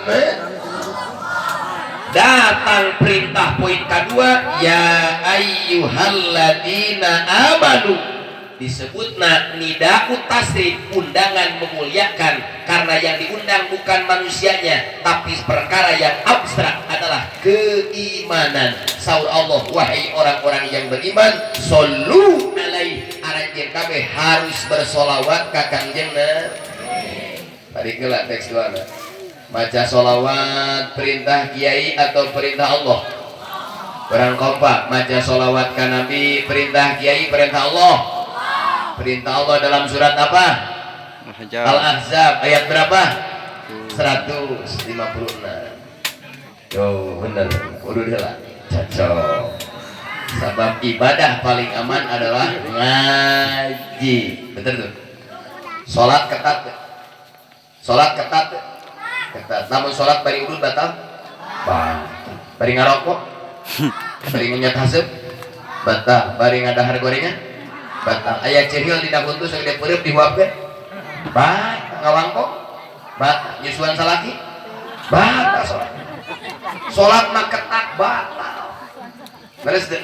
Muhammad. Datang perintah poin kedua, ya ayyuhalladzina amanu, disebutna nida'u tasrif, undangan memuliakan, karena yang diundang bukan manusianya tapi perkara yang abstrak adalah keimanan. Saur Allah, wahai orang-orang yang beriman, shollu alaihi, aranjeun kabeh harus bersolawat ka kangjengna. Tadi kelak teks doana baca solawat perintah kiai atau perintah Allah? Orang kompak baca solawat ke Nabi perintah kiai perintah Allah. Perintah Allah dalam surat apa? Al-Ahzab ayat berapa? 156. Oh bener, udah lah cocok. Sebab ibadah paling aman adalah ngaji, betul tuh. Sholat ketat, sholat ketat. Namun sholat bari udut batal, bari ngarokok, bari ngenyat hasep batal, bari ngadahar gorengan batal. Aya cehil di daguntu sagede peureup dihuapkeun batal, ngawangkok batal, nyusuan salaki batal, sholat mah ketat batal. Beres deh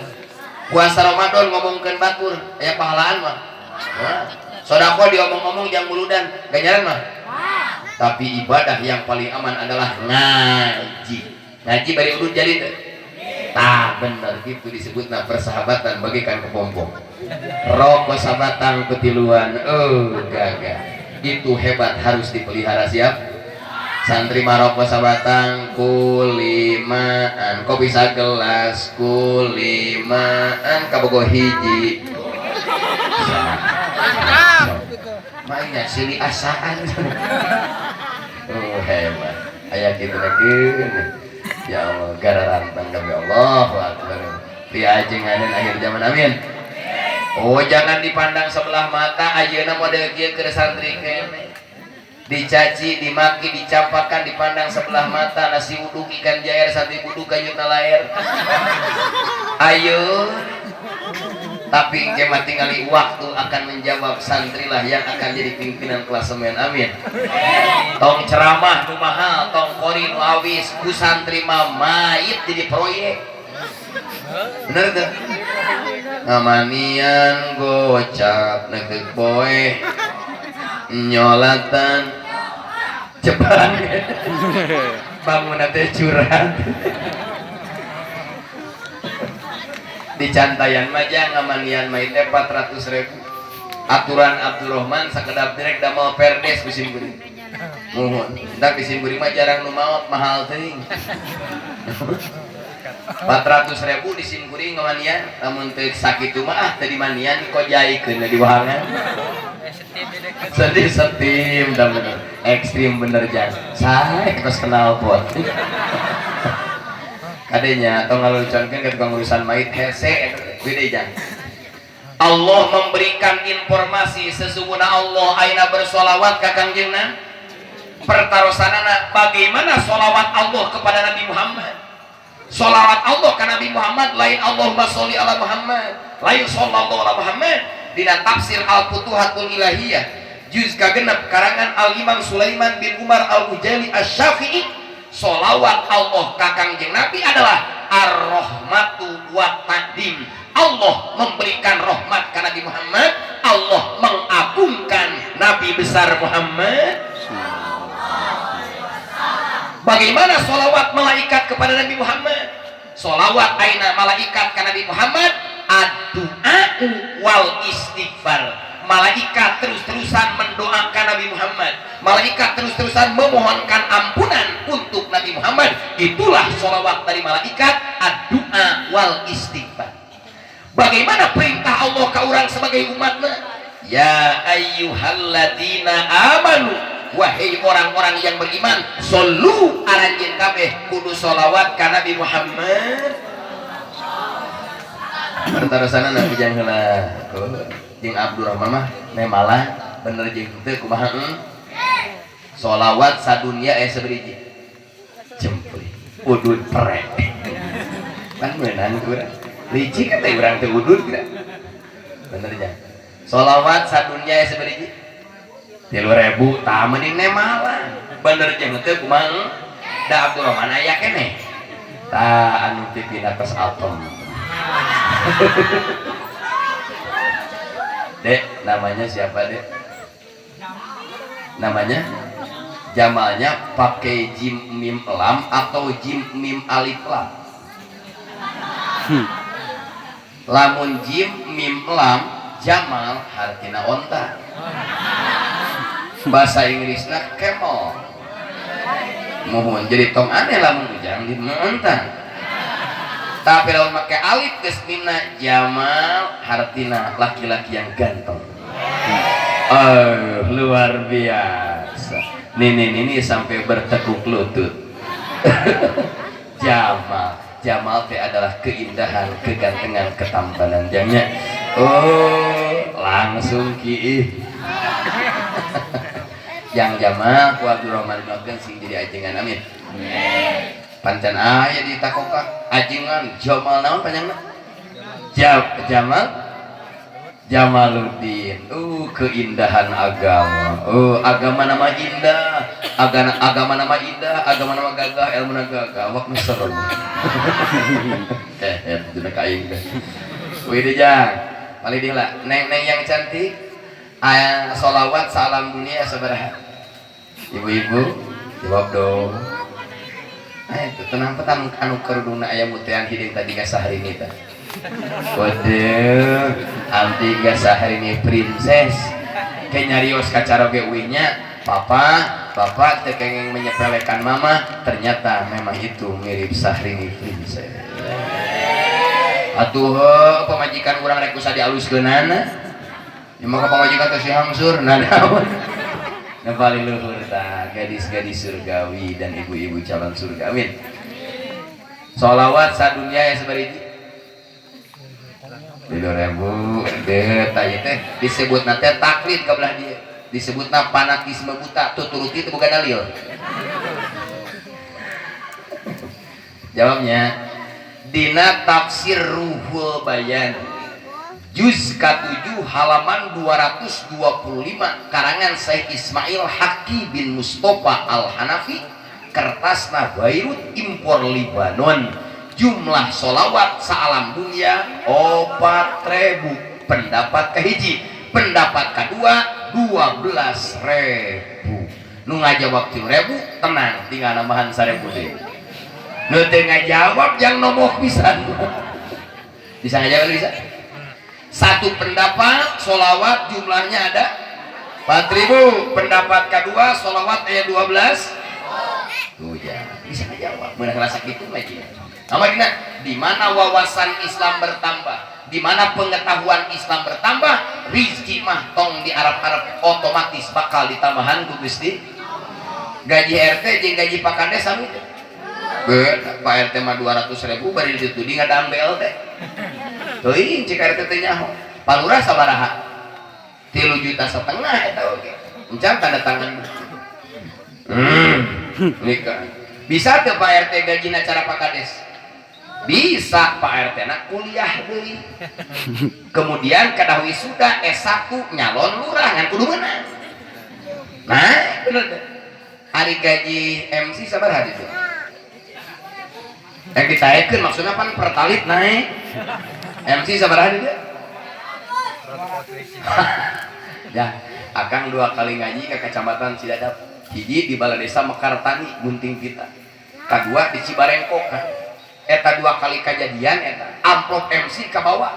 puasa Ramadan ngomongkeun batur aya pahalaan mah, sodako diomong-omong jang muludan ganjaran mah. Tapi ibadah yang paling aman adalah ngaji. Ngaji bari udut jadi teh. Tah bener gitu disebutna persahabatan bagikan kepompong. Rokok sabatang petiluan. Gagah. Itu hebat, harus dipelihara. Siap? Santri maroko sabatang kulimaan, kopi sagelas kulimaan, kabogo hiji. Mainnya silih asaan. Hebat. Aya kitu lagi. Ya Allah, gara rantang demi Allah. Diajenganin akhir zaman, amin. Oh, jangan dipandang sebelah mata. Ayeuna model kieu keur santri kene. Dicaci, dimaki, dicampakan, dipandang sebelah mata. Nasi uduk ikan jair, santri buduk kayutna laer. Ayo. Tapi kemat tinggali waktu akan menjawab, santrilah yang akan jadi pimpinan klasemen, amin. Tong ceramah nu mahal, tong kori nu awis, ku santri mah mait jadi proyek. Bener tuh? Ngamanian gocap neuk boe nyolatan cepat bangun teh curhat. Di Cantayan Majang ngamanian main 400.000. Aturan Abdurrahman sakedap direk damel perdes kusim geuring. Muhun. Da kusim geuring mah jarang nu maot, mahal teuing. 400.000 di sim geuring ngamanian, lamun teu sakitu mah teu dimanian dikojaikeun di wahangan. Sedih setim dan bener. Ekstrim bener jang. Sae kos kenal pot. Adanya atau ngalucankan ke tukang urusan mait hese beda jang. Allah memberikan informasi sesungguhnya Allah aina bersolawat ka kangjengna. Pertarosanana bagaimana solawat Allah kepada Nabi Muhammad. Solawat Allah ke Nabi Muhammad lain Allahumma sholli ala Muhammad, lain sallallahu ala Muhammad. Dina tafsir Al-Futuhatul Ilahiyah juz kagenep karangan Al-Imam Sulaiman bin Umar Al-Ujali Asy-Syafi'i, solawat Allah ka kangjeng Nabi adalah ar-rahmatu wa taqdim. Allah memberikan rahmat ke Nabi Muhammad, Allah mengagungkan Nabi besar Muhammad. Bagaimana solawat malaikat kepada Nabi Muhammad? Solawat aina malaikat ke Nabi Muhammad ad-du'a wal istighfar. Malaikat terus-terusan mendoakan Nabi Muhammad, malaikat terus-terusan memohonkan ampunan untuk Nabi Muhammad. Itulah sholawat dari malaikat ad-du'a wal istighfar. Bagaimana perintah Allah ke orang sebagai umatnya? Ya ayyuhalladzina amanu, wahai orang-orang yang beriman, shollu aranjeun kabeh kudu sholawat ka Nabi Muhammad. Pertarosana Nabi jeung heula jeung Abdurrahman mah memalah bener jeung teu kumaha sholawat sadunya saberiji jempol udud perek kan meunang urang licik teh urang teh udud kira bener nya sholawat sadunya saberiji 3.000 tah mending memalah bener jeung teu kumaha da Abdurrahman aya keneh tah anu pipina tos atom. Dek, namanya siapa Dek? Namanya Jamalnya pakai jim mim lam atau jim mim alif lam? Lamun jim mim lam Jamal artina onta. Bahasa Inggrisnya camel. Mohon jadi tong aneh lamun ujang di onta. Tapi lamun pakai alif geus mimna Jamal artina laki-laki yang ganteng. Luar biasa. Ini sampai bertekuk lutut. Jamal teh adalah keindahan, kegantengan, ketampanan jangnya. Langsung kiih. Yang Jamal ku Abdurrahman bin sing jadi ajengan amin. Pancan aya di takoka ajengan Jamal naon panjangna? Jamaluddin. Keindahan agama. Agama nama indah. Agama nama indah, agama nama gagah, ilmu nama gagah. Awak seron. Dina kaing deh. Wih jang. Paling dia neng yang cantik. Sholawat salam dunia sabaraha. Ibu-ibu jawab dong. Itu tenang petang anu kerudungna aya mutean hiding tadi ka sahari ini tah. Waduh, anti gasa hari ini princess kayak nyarios kacaroge uinya papa tekengeng menyepelekan mama, ternyata memang itu mirip Syahrini princess. Atuh pemajikan urang rek usaha dialuskeunana maka pemajikan teh si hangsur nanaon na paling luhur tah gadis-gadis surgawi dan ibu-ibu calon surga amin. Sholawat sadunya ya sebariji 2.000 deh tanya teh disebut nanti taklid kabelah dia disebut fanatisme buta tuturuti itu bukan dalil. Jawabnya dina tafsir Ruhul Bayan juz ke-7 halaman 225 karangan Syekh Ismail Haqi bin Mustafa Al-Hanafi kertasna Beirut impor Libanon. Jumlah sholawat saalam dunia 4.000. Pendapat kehiji, pendapat kedua 12.000. Nu ngajawab 3.000 tenang tinggal nambahan 1.000 deh. Nu teu ngajawab yang nomor pisan. Bisa ngajawab bisa? Satu pendapat sholawat jumlahnya ada 4.000. Pendapat kedua sholawat ayat 12. Tuh ya bisa ngajawab. Benar rasa gitu lagi. Amarina, di mana wawasan Islam bertambah, di mana pengetahuan Islam bertambah, rizki mah tong di Arab-Arab otomatis bakal ditambahan ku Gusti. Gaji RT jeung gaji Pak Kades sami teh. Pak RT mah 200.000 bari dituding ngadambel teh. Teuing cik RT teh nyaho. Palurah sabaraha? 3,5 juta eta oge. Encan tanda tangan. Nikah. Bisa teu Pak RT gajina cara Pak Kades? Bisa Pak RT na kuliah deui. Kemudian kada wisuda S1 nyalon lurah ngan kudu meunang. Nah, bener deh. Ari gaji MC sabaraha itu? Yang ditaekeun maksudna pan pertalit naik. MC sabaraha dia? Ya, akang 2 kali ngaji ke Kecamatan Cidadap. Hiji di Balai Desa Mekartani Gunting Pita. Kedua di Cibarengkok kan. Eta 2 kali kejadian eta amplop MC ke bawah.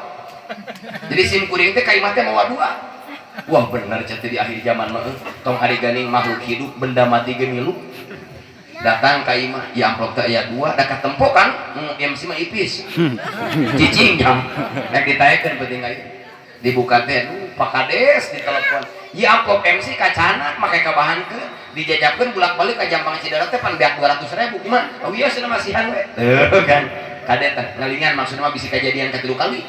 Jadi sim kuring teh ka imah teh mawa 2. Wah bener cenah di akhir zaman mah tong hari ganing makhluk hidup benda mati gemilu. Datang ka imah ya amplop teh aya 2 da katempo kan MC mah ipis. Cicing jam. Nek ditaekeun penting aya. Dibuka teh Pak Kades ditelepon. Ya amplop MC kacana make kabahankeun. Dijajabkeun bulak-balik ka Jampang Cidarat teh pan beak 200.000 kumaha? Oh iya cenah masihan we. Tuh kan. Kade teh ngalingan maksudna mah bisi kejadian ka 3 kali.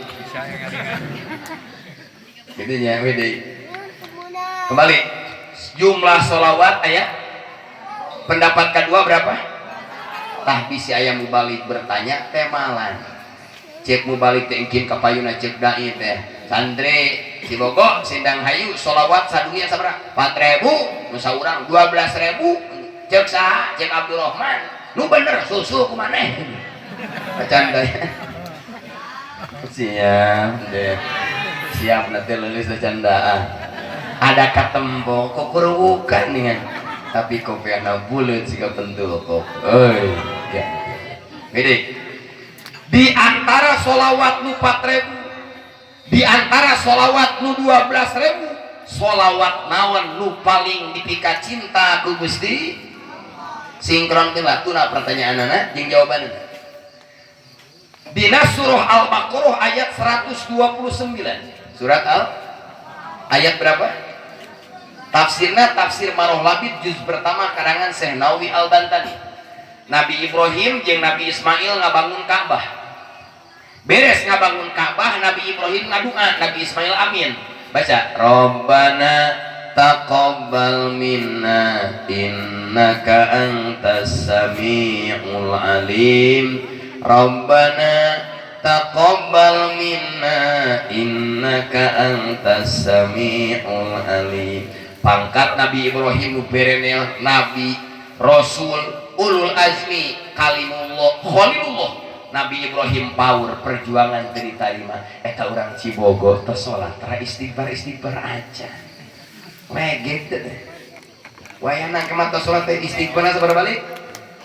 Gitu nya we deui. Kembali. Jumlah sholawat aya. Pendapat kedua berapa? Tah bisi aya mubalik bertanya temalan. Cek mubalik teh engkin ka payuna cek dai teh. Santri Cibogo Sindang Hayu sholawat sadunya sabaraha? 4.000 nu saurang 12.000 cek saha cek Abdurrahman nu bener susu kumaneh canda siap deh siap nanti lulus candaan ada katembo kok kurukan nih tapi kopi anak bulat sih kepentul kok ya jadi di antara sholawat nu 4.000 di antara sholawat nu 12.000 sholawat naon nu paling dipika cinta ku Gusti sinkron lah tuna pertanyaan anak jeung jawaban dina surah Al-Baqarah ayat 129 surat ayat berapa tafsirna tafsir Maroh Labid juz pertama karangan Syekh Nawawi Al-Bantani Nabi Ibrahim jeung Nabi Ismail ngabangun Ka'bah beres ngabangun Ka'bah Nabi Ibrahim ngadua Nabi Ismail amin baca Rabbana taqabbal minna innaka antas samiul alim Rabbana taqabbal minna innaka antas samiul alim pangkat Nabi Ibrahim berenel Nabi Rasul ulul azmi kalimullah khalilullah Nabi Ibrahim power perjuangan diterima eta urang Cibogo tos salat tara istighfar aja megit deh wayana kemana salat teh istighfar sabar balik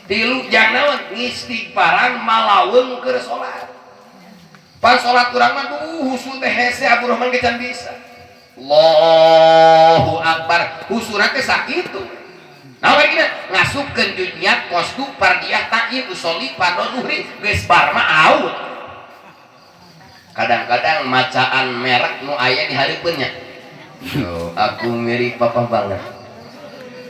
tilu jangan istighfaran malaweung keur salat pas salat urang mah husu teh hese Abdurrahman geus bisa Allahu akbar husuna teh sakitu nah begini ngasupkeun dunya qasdu fardiyah ta'in usolli fardhu zuhri geus bar mah out kadang-kadang macaan merek nu aya di hareupeun nya aku mirip papa banget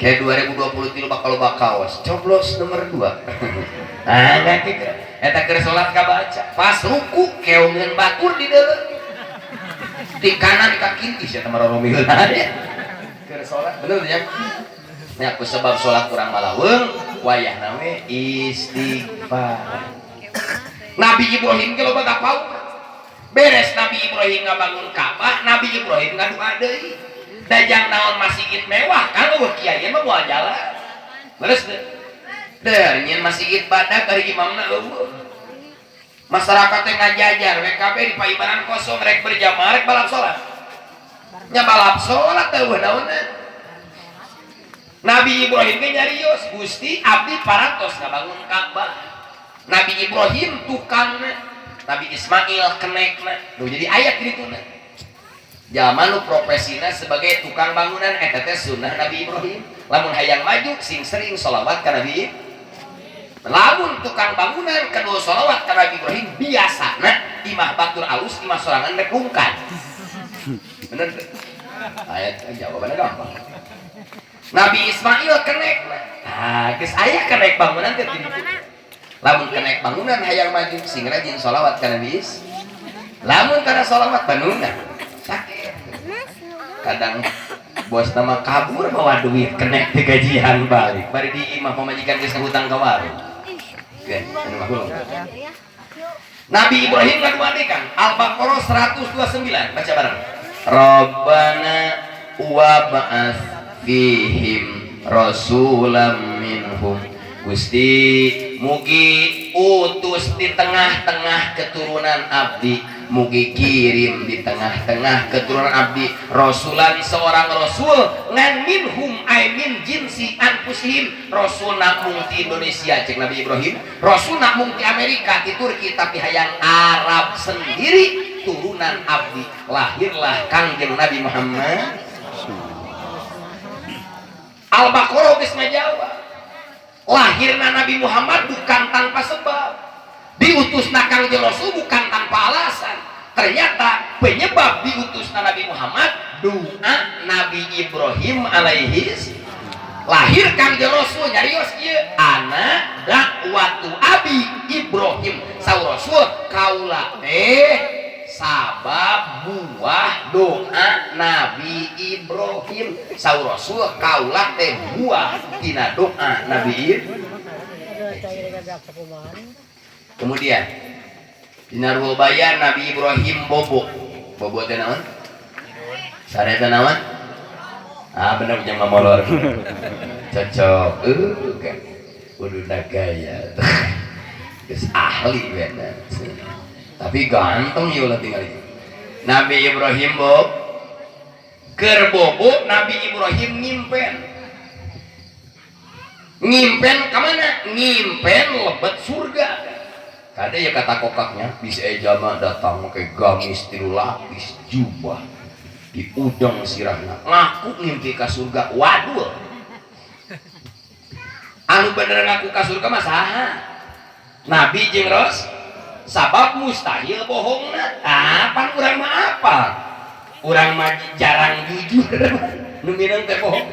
kayak 2023 bakal kaos coblos nomor 2 nanti eta keur salat kabaca pas ruku keongeun batur di dalam di kanan ka kiri sia tamar romiheun aya keur salat bener ya nya ku sebab salat kurang malaweung wayahna we istighfar Nabi Ibrahim ge loba kapau beres Nabi Ibrahim ngabangun Ka'bah Nabi Ibrahim ngadua deui dajang naon masjid mewah kan eueuh kiai mah moal jalan beres deh nyeun masjid badak dari imamna eueuh masyarakat teh ngajajar WKB di paibaran kosong rek berjamaah rek balap salat nya balap salat teh eueuh naonna Nabi Ibrahim ge nyarios Gusti abdi parantos ngabangun Ka'bah Nabi Ibrahim tukangna Nabi Ismail kenekna jadi ayat dituna zaman lu profesina sebagai tukang bangunan eta teh sunnah Nabi Ibrahim lamun hayang maju sing sering sholawat ka Nabi lamun tukang bangunan kedua sholawat ka Nabi Ibrahim biasana imah batur alus imah sorangan rek lungkan bener ayat jawabannya gampang Nabi Ismail kenekna geus aya kenek bangunan teh lamun kenek bangunan hayang maju sing rajin sholawat ka Nabi lamun kana sholawat bangunan sakit kadang bos nama kabur bawa duit kenek di gajian balik bari di imah pemajikan geus hutang ka warung Nabi Ibrahim ngaduadekan Al-Baqarah 129 baca bareng Rabbana wa ba'ats fihim rasulam minhum Gusti mugi utus di tengah-tengah keturunan abdi mugi kirim di tengah-tengah keturunan abdi rasulan seorang rasul ngan minhum ay min jinsi anfusihim rasul namung di Indonesia cek Nabi Ibrahim rasul namung di Amerika di Turki tapi hayang Arab sendiri turunan abdi lahirlah kangjeng Nabi Muhammad Al-Baqarah geus ngajawab lahirna Nabi Muhammad bukan tanpa sebab diutusna kangjeng Rasul bukan tanpa alasan ternyata penyebab diutusna Nabi Muhammad doa Nabi Ibrahim alaihi lahir kangjeng Rasul nyarios ieu ana dakwatu abi Ibrahim saur Rasul kaula sabab buah doa Nabi Ibrahim saur Rasul kaulah teh buah tina doa Nabi Ibrahim. Kemudian dina rubayan Nabi Ibrahim bobo teh naon? Sareta naon? Bener punya mamolor cocok kan udah nagaya terus ahli bener tapi ganteng ya ulah tinggal itu Nabi Ibrahim bob kerbobo Nabi Ibrahim ngimpen kemana ngimpen lebet surga kada ya kata kokaknya bisa ejama datang pakai gamis tilu lapis jubah di udang sirahna ngaku ngimpi ke surga waduh anu bener ngaku ke surga mah saha Nabi jeung Ros sabab mustahil bohongna pan urang mah apa urang mah jarang jujur nu minang teh bohong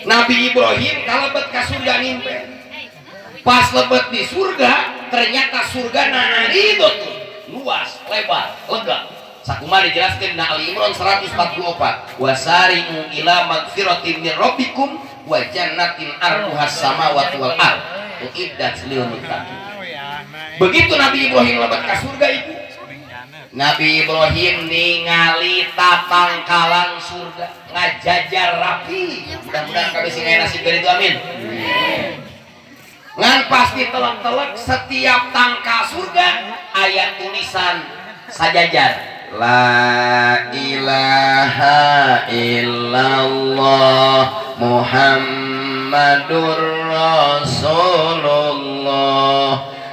Nabi Ibrahim kalebet ka surga ngimpen pas lebet di surga ternyata surga naridot luas lebar lega sakumaha dijelaskeun na Ali Imran 144 wasari'u ila magfiratin min rabbikum wa jannatin arduhas samawati wal ard uiddat lil muttaqin begitu Nabi Ibrahim lebet ka surga itu Nabi Ibrahim ningali tatangkalan surga ngajajar rapi mudah-mudahan kabeh sing nasib dari itu amin ngan pasti telek-telek setiap tangka surga ayat tulisan sajajar la ilaha illallah Muhammadur Rasulullah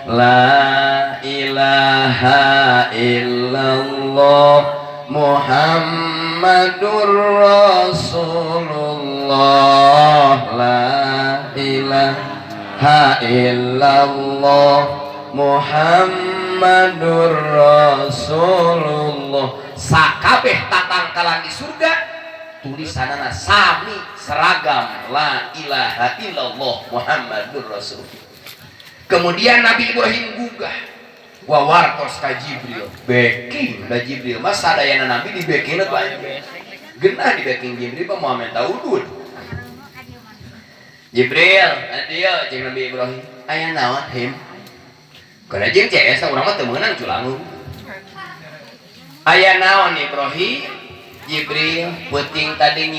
la ilaha illallah Muhammadur Rasulullah la ilaha illallah Muhammadur Rasulullah sakabeh tatangkalan di surga tulisanana sami seragam la ilaha illallah Muhammadur Rasulullah kemudian Nabi Ibrahim gugah wawartos ka Jibril backing da Jibril mas sadayana Nabi di backing na genah di backing Jibril mah Muhammad Daudud Jibril adieu jeung Nabi Ibrahim aya naon him kana jeung CS urang mah teu meunang culangu aya naon Ibrahim Jibril peuting tadi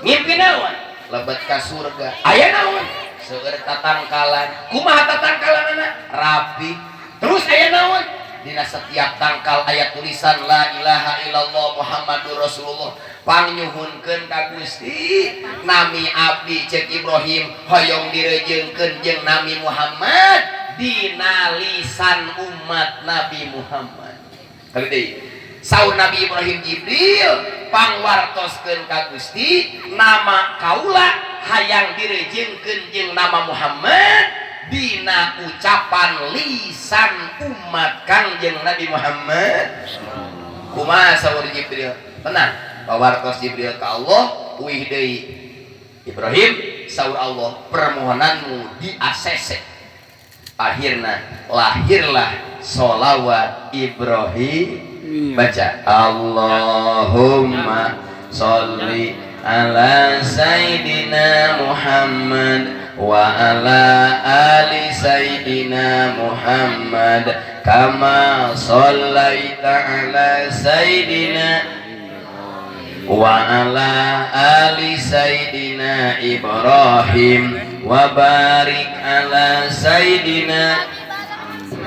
ngimpi naon lebet ka surga aya naon seueur tatangkalan kumaha tatangkalanna rapi terus aya naon dina setiap tangkal aya tulisan la ilaha illallah Muhammadur Rasulullah panyuhunkeun ka Gusti nami abdi cek Ibrahim hoyong direjeungkeun jeung Nabi Muhammad dina lisan umat Nabi Muhammad tadi saur Nabi Ibrahim Jibril pangwartoskeun ka Gusti nama kaula hayang direjeungkeun jeung nama Muhammad dina ucapan lisan umat Kangjeng Nabi Muhammad kumaha saur Jibril tenang pawartos Jibril ka Allah uih deui Ibrahim saur Allah permohonanmu di ACC akhirna lahirlah sholawat Ibrahim baca Allahumma sholli ala Sayyidina Muhammad wa ala ali Sayyidina Muhammad kama shallaita ala Sayyidina wa ala ali Sayyidina Ibrahim wa barik ala Sayyidina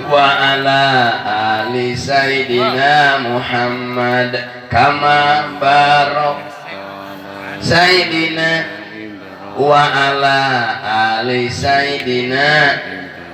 wa ala ali Sayyidina Muhammad kama barak Sayyidina wa ala ali Sayyidina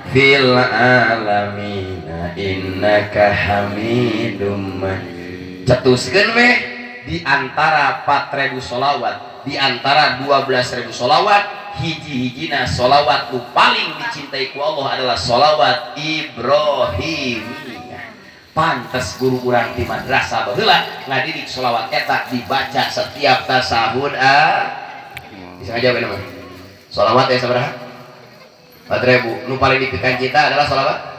fil alamina innaka hamidum majid cetuskeun we di antara 4.000 sholawat di antara 12.000 sholawat hiji-hijina sholawat nu paling dicintai ku Allah adalah sholawat Ibrahimiyah pantes guru urang di madrasah baheula ngadidik sholawat eta dibaca setiap tasahud bisa aja bener mah sholawat ya sabaraha 4.000 nu paling dipikan kita adalah sholawat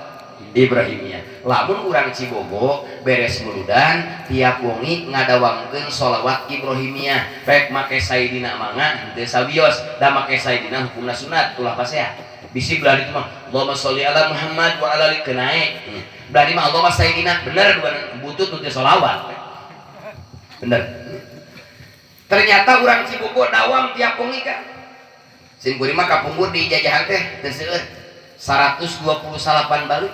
Ibrahimiyah lamun urang Cibogo beres muludan tiap wengi ngadawangkeun sholawat Ibrahimiyah rek make Sayyidina mangga teu sabios da make Sayyidina hukumna sunat ulah pasea bisi belah itu mah Allahumma sholli ala Muhammad wa ala ali kenae belah mah Allahumma Sayyidina bener butut nu teu sholawat bener Ternyata orang Cibogo dawam tiap wengi kan sin kuring mah kapungkur di jajahan teh teu seueur 128 balik.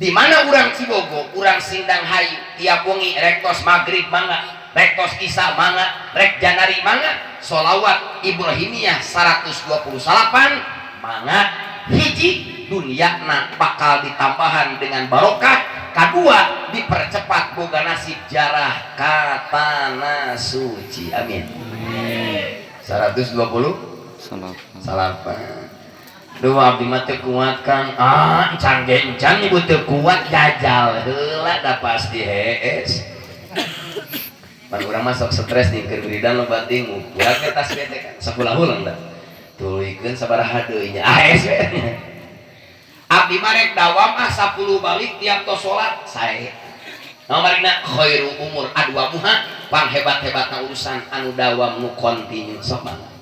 Di mana orang Cibogo urang sindang hayu tiap wengi rektos maghrib mangga, rektos isya mangga, rek janari mangga, sholawat Ibrahimiyah 128 mangga. Hiji dunyana bakal ditambahan dengan barokah, kedua dipercepat boga nasib jarah ka tanah suci. Amin. 120 salapan. Duh abdi mah teu kuat Kang. Encan ge encan ibu teu kuat jajal heula da pasti hees. Pan urang mah sok stres nih keur wiridan loba ting urang ke tas bete kan sakulah ulang da. Tulikeun sabaraha deui nya hees we. Abdi mah rek dawam 10 balik tiap tos salat sae. Namarina khairu umur adwamuha panghebat-hebatna urusan anu dawam nu kontinu sok banget.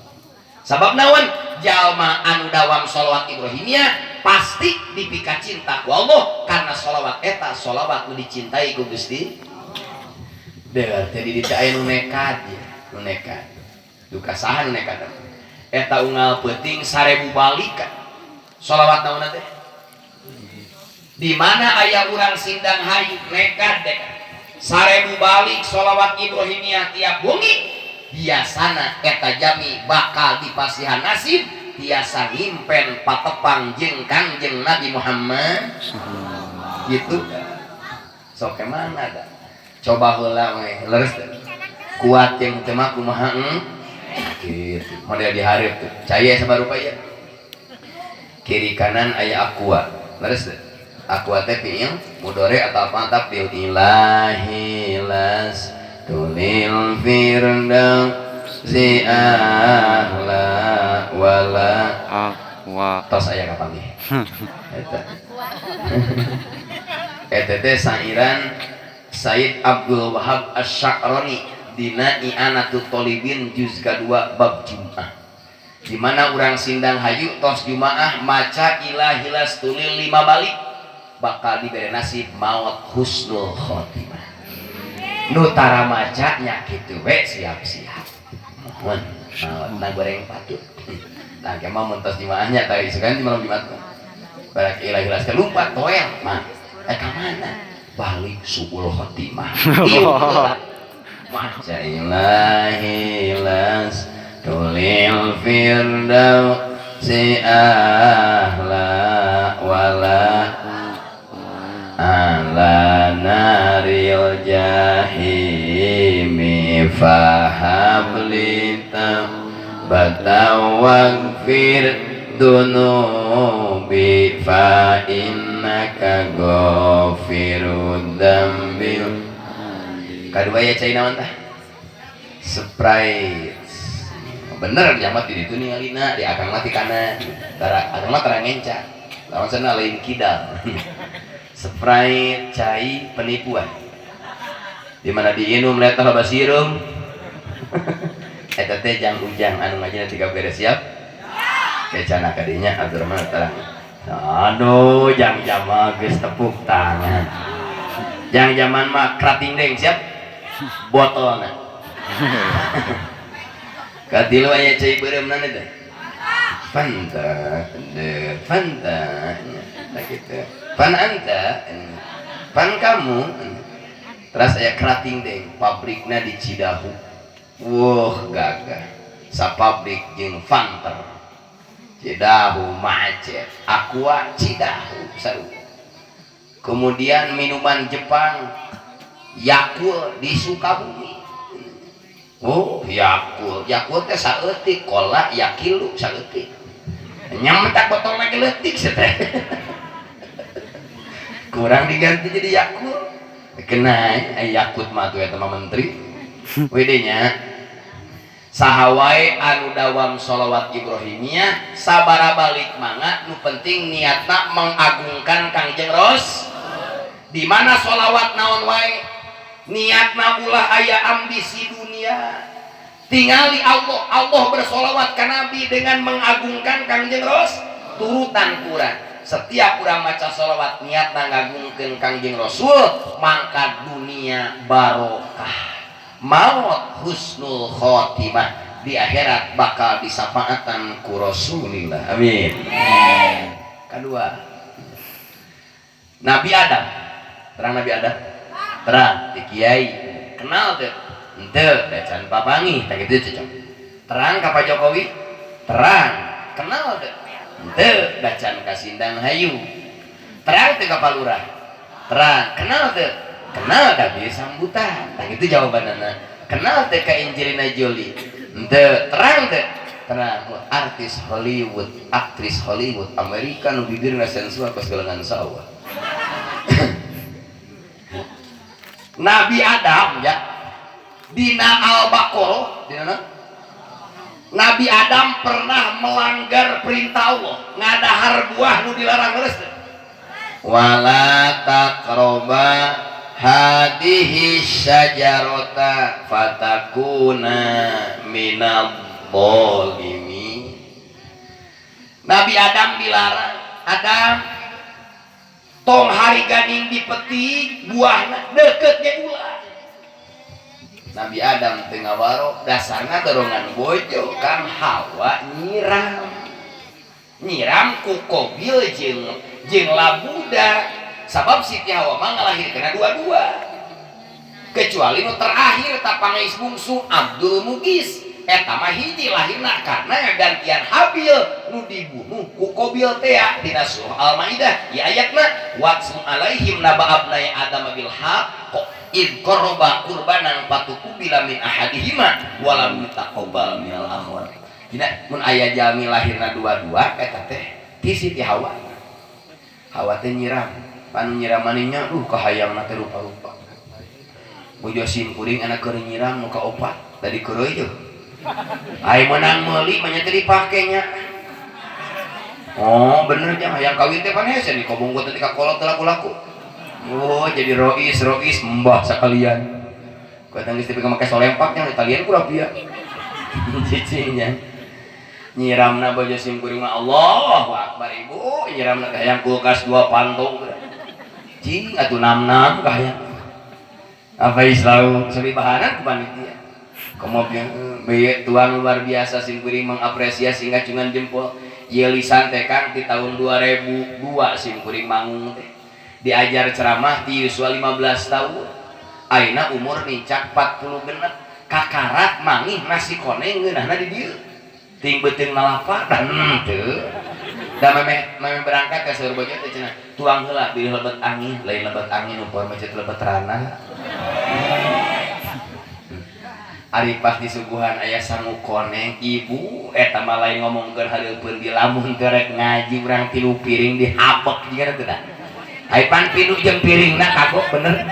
Sabab naon? Jalma anu dawam sholawat Ibrahimiyah pasti dipika cinta ku Allah karena sholawat eta sholawat nu dicintai ku Gusti. Deuh teh di dieu aya nu nekat ya, nu nekat. Duka saha nu nekat? Eta unggal peuting 1000 balik kan. Sholawat naon teh? Di mana aya urang sindang hayu nekat dek 1000 balik sholawat Ibrahimiyah tiap wengi. Biasana eta jami bakal dipasihan nasib tiasa ngimpen patepang jeung Kangjeng Nabi Muhammad gitu. Sok mana da coba heula we leres kuat jeung teu mah kumaha kitu model di hareup tuh caya sabarupa ya kiri kanan aya aqua leres aqua teh fiil mudhari atau apa tabdil ilahi las tulil firdaus si ahla wala aqua tos aya kapan nih eta eta teh sairan Said Abdul Wahab Asy-Sya'rani dina I'anatul Thalibin juz kedua bab Jumaah. Di mana urang sindang hayu tos Jumaah maca ilahilas tulil 5 balik bakal diberi nasib maut husnul khotimah. Nu tara maca nya kitu we siap-siap. Mohon maot goreng patut. Tah kemah mun tos Jumaahnya tah isukan di malam Jumat. Barak ilahilas kelumpat toel mah. Ka mana? Balik suul khotimah. Maca ilahilas tulil firdaus si ahla wala ala naril jahimi fahablita batawagfir dunubi fa innaka ghafirud dzambil. Kadua ya cai naon tah? Sprite. Bener jamat di ditu ningalina di akang mah ti kana. Tara akang mah tara ngenca. Lawan sana lain kidal. Sprite cai penipuan. Di mana diinum lihat tah basirum. Eta teh jang ujang anu ngajina tiga beres siap. Kecana kadinya Abdurrahman tarang. Aduh, jang jama geus tepuk tangan. Jang zaman mah krating deng siap. Botolna. Katilu aya cai beureumna teh. Fanta, nah gitu. Pan anta, pan kamu. Terus aya krating deng, pabrikna di Cidahu. Wah, gagah. Sa pabrik jeung Fanter. Cidahu macet, Aqua Cidahu saru. Kemudian minuman Jepang Yakult di Sukabumi. Oh, Yakult teh saeutik, cola Yakilu saeutik. Nyamtak botol lagi leutik teh. Kurang diganti jadi Yakult. Kena Yakult mah tuh eta mah menteri. Wedenya sahawai anu dawam sholawat Ibrahimiyah sabara balik mangga nu penting niatna mengagungkan Kangjeng Ros. Di mana sholawat naon wae niatna ulah aya ambisi dunia tingali Allah bersolawat ka Nabi dengan mengagungkan Kangjeng Ros turutan kurang setiap urang maca sholawat niatna ngagungkeun Kangjeng Rasul mangka dunia barokah maut husnul khotimah, di akhirat bakal disapaatan ku Rasulillah. Amin. Kedua, Nabi Adam, terang Nabi Adam, terang di kiai kenal tuh, ente dacan papangi, tak gitu cocok. Terang ka Pak Jokowi, terang kenal tuh, ente dacan kasindang hayu, terang tuh ka Pak Lurah, terang kenal tuh, kenal tapi sambutan, tak gitu jawabannya. Kenal tuh ka Angelina Jolie, ente terang tuh. Karena artis Hollywood, aktris Hollywood Amerika nu bibirna sensual pas gelengan sawah. Nabi Adam ya dina Al-Baqarah dina Nabi Adam pernah melanggar perintah Allah ngadahar buah nu dilarang geus wala taqraba hadhihi syajarata fatakuna minal bolimi. Nabi Adam dilarang, Adam tong hari ganing dipetik buahna deketnya ulah. Nabi Adam tengah waro dasarna dorongan bojo kan Hawa nyiram ku Kobil jeung labuda sabab Siti Hawa mah ngalahirkeun dua-dua kecuali nu terakhir tapangais bungsu Abdul Mugis eta mah hiji lahirna karena gantian Habil nu dibunuh ku Qabil teh dina surah Al-Maidah ya ayatna waqsum alaihim naba abnai adam bil haqq id qarraba qurbanan fatuqbila min ahadihima wa lam yutaqabbal minal akhar. Dina mun aya jalmi lahirna dua-dua eta teh ti Siti Hawa. Hawa teh nyiram, pan nyiramaninya kahayangna teh rupa-rupa. Bojo simkuring anak keur nyiram nu ka opat tadi keureuy teh. Ai menang meuli mah nya teh dipakenya. Oh, bener nya hayang kawin teh pan hese di kobonggo teh ka kolot laku-laku. Oh, jadi rois mbah sakalian. Kadang istri make solempak yang Italian ku rapia. Cicinya. Nyiramna bojo simkuring mah Allahu Akbar ibu, nyiramna hayang kulkas 2 pantong. Cing atuh nam-nam kahayang. Apa Islam selibahanan ku panitia. Kemudian beye tuan luar biasa simkuring mengapresiasi ngacungan jempol. Ieu lisan teh Kang di tahun 2002 simkuring mangung teh. Diajar ceramah ti yuswa 15 tahun. Ayeuna umur nincak 40 genep. Kakarak mangih nasi koneng ngeunahna di dieu. Ting beuteung nalapa dan teu. Da meme berangkat ka saeur bojo teh cenah tuang heula bilih lebet angin, lain lebet angin umpama macet lebet rana. Ari pas disuguhan aya sangu koneng ibu eta mah lain ngomongkeun haleupeun di lamun teu rek ngaji urang 3 piring dihapek jiga teh da. Ai pan pidu jeung piringna kagok bener.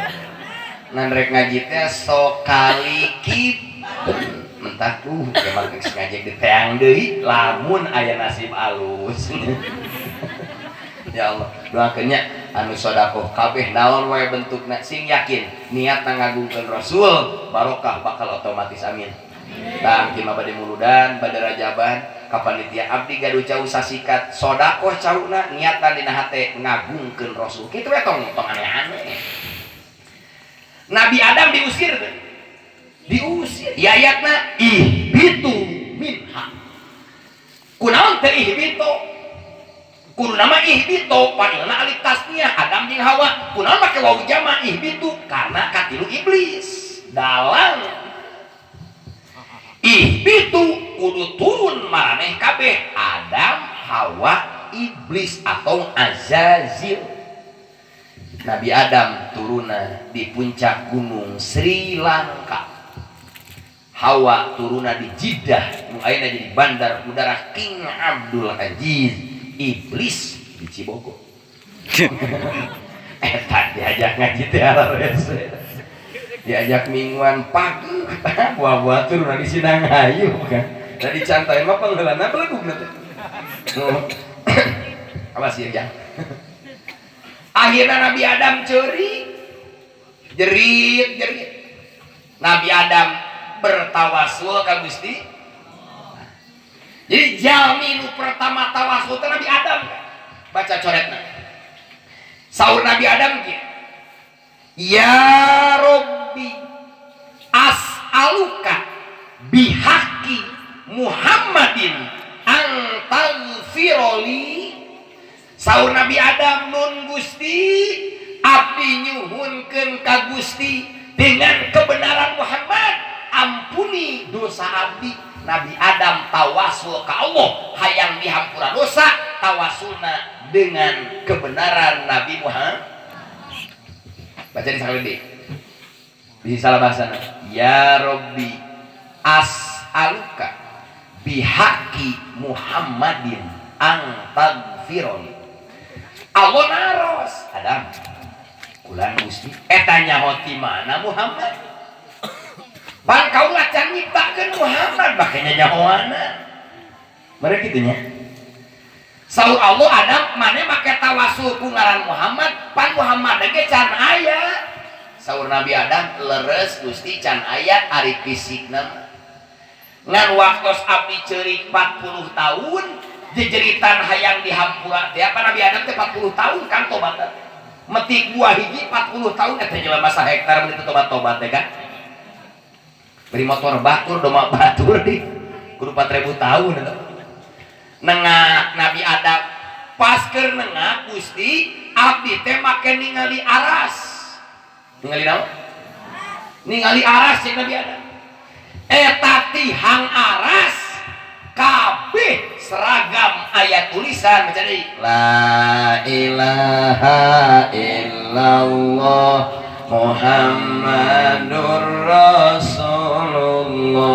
Nan rek ngaji teh sok kaliki mentah emang geus ngajak di teang deui lamun aya nasib alus. Ya Allah, doakeunnya anu sodaqoh kabeh naon wae bentukna sing yakin niatna ngagungkeun Rasul barokah bakal otomatis amin. Tang kieu bade muludan bade rajaban ka panitia abdi gaduh cau sasikat sodaqoh cauna niatan dina hate ngagungkeun Rasul. Kitu we tong aneh-aneh. Nabi Adam diusir ya ayatna ihbitu minha. Kunaon teh ihbitu? Kudu nama ihbitu panilna alif tasniah Adam jeung Hawa. Kunaon make wawu jama ihbitu karena katilu iblis. Dalam ihbitu kudu turun maraneh kabeh Adam, Hawa, iblis atau Azazil. Nabi Adam turuna di puncak gunung Sri Lanka. Hawa turuna di Jeddah, nu ayeuna jadi bandar udara King Abdul Aziz. Iblis di Cibogo. Eta diajak ngaji teh alares. Diajak mingguan pagi, buah-buah turun di Sinangayu kan. Tadi cantai mah panggeulana belegugna teh. Apa sih ya? Akhirnya Nabi Adam jerit. Nabi Adam bertawasul ka Gusti. Jadi jalmi nu pertama tawasul teh Nabi Adam. Baca coretna. Saur Nabi Adam kieu. Ya Rabbi Saur Nabi Adam, nun Gusti abdi nyuhunkeun ka Gusti dengan kebenaran Muhammad, ampuni dosa abdi. Nabi Adam tawasul ka Allah hayang dihampura dosa, tawasulna dengan kebenaran Nabi Muhammad. Baca di sakali di salah bahasa. Ya Rabbi as'aluka bihaqi Muhammadin ang tagfironi. Allah naros Adam ulang Gusti etanya hoti mana Muhammad pan kaulah can nyiptakeun Muhammad makanya nyahoana mereka gitunya. Saur Allah Adam mana make tawasul ku ngaran Muhammad pan Muhammad ge can aya. Saur Nabi Adam leres Gusti can aya ari fisikna ngan waktos abdi ceurik 40 tahun jejeritan hayang dihampura teh apa Nabi Adam teh 40 tahun kan tobat metik buah hiji 40 tahun eta jelema masa hektar begitu tobat-tobat teh kan beri motor batur doma batur di kudu 4000 tahun eta nengak Nabi Adam pas keur nengak Gusti abdi teh make ningali aras ningali naon ningali aras cek Nabi Adam eta tihang aras kabeh seragam ayat tulisan baca deui la ilaha illallah Muhammadur Rasulullah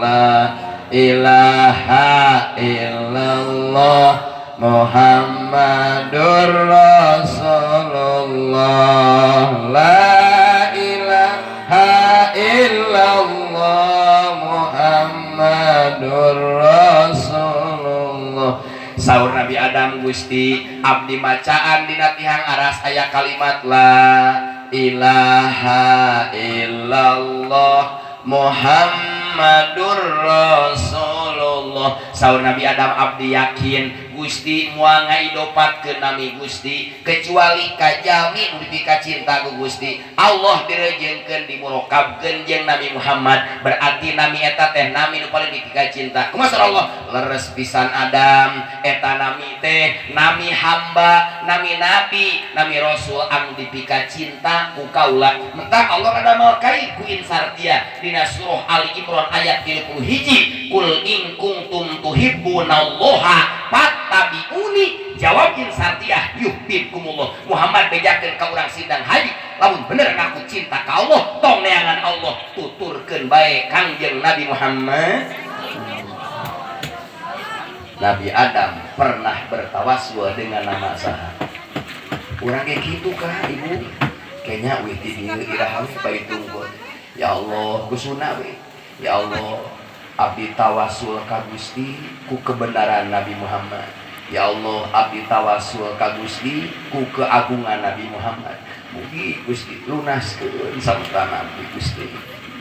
la ilaha illallah Muhammadur Rasulullah la ilaha illallah Muhammadur Rasulullah. Saur Nabi Adam Gusti abdi macaan dina tihang aras aya kalimat la ilaha illallah Muhammadur Rasulullah. Saur Nabi Adam abdi yakin Gusti moal ngaidopatkeun nami Gusti kecuali kajami nu dipika cinta ku Gusti Allah direjengkeun dimurokabkeun jeung Nabi Muhammad berarti nami eta teh nami nu paling dipika cinta. Kumaha Allah leres pisan Adam eta nami teh nami hamba nami nabi nami rasul anu dipika cinta ku kaula. Mentang Allah ngadamel kai ku insartia dina surah Ali Imran ayat 31 kul in kuntum tuhibbunallaha fattabi'uni jawab insartiah yuhibbukumullah. Muhammad bejakeun ka urang sidang haji lamun bener ngaku cinta ka Allah tong neangan Allah tuturkeun bae Kangjeng Nabi Muhammad. Nabi Adam pernah bertawassul dengan nama saha urang ge kitu kah ibu kayaknya wih di dieu iraha bae tunggu ya Allah kusuna we ya Allah abdi tawasul ka Gusti ku kebenaran Nabi Muhammad ya Allah abdi tawasul ka Gusti ku keagungan Nabi Muhammad mugi Gusti lunaskeun samutana abdi Gusti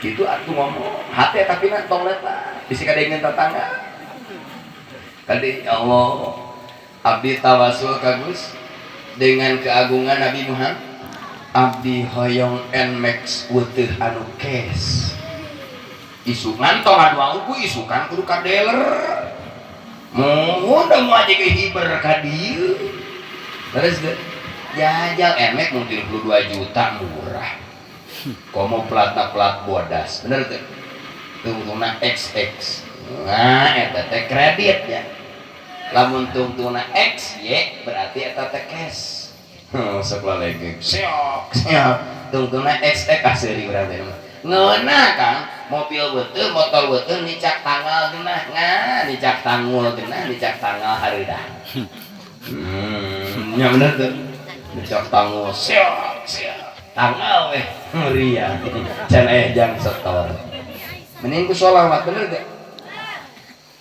kitu atuh ngomong hate tapi na tong leta bisi kadengeun tetangga kade ya Allah abdi tawasul ka Gusti dengan keagungan Nabi Muhammad abdi hoyong nmax uteuh anu kes isukan tong anu aku isukan kudu ka dealer mun da moal aja ke hiber ka dieu terus jajal nmax mungkin 32 juta murah komo platna plat bodas bener teh tungtungna XX nah eta teh kredit ya lamun tungtungna XY berarti eta teh cash sekolah lagi siap tungtungna XX aseri berarti ngeunah Kang mobil beuteul motor beuteul nicak tanggal geunah ngan nicak tanggal geunah nicak tanggal hareudah nya bener tuh nicak tanggal siap tanggal weh ria can jang setor mending ku sholawat bener teh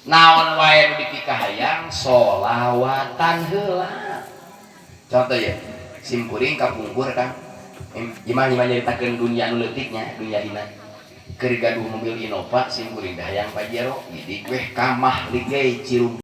naon wae nu dipika hayang sholawatan heula contoh ya simkuring kapungkur Kang gimana nyaritakeun dunia nu leutiknya dunia dina keur gaduh mobil Innova simkuring dah hayang Pajero jadi weh kamah ligay cirum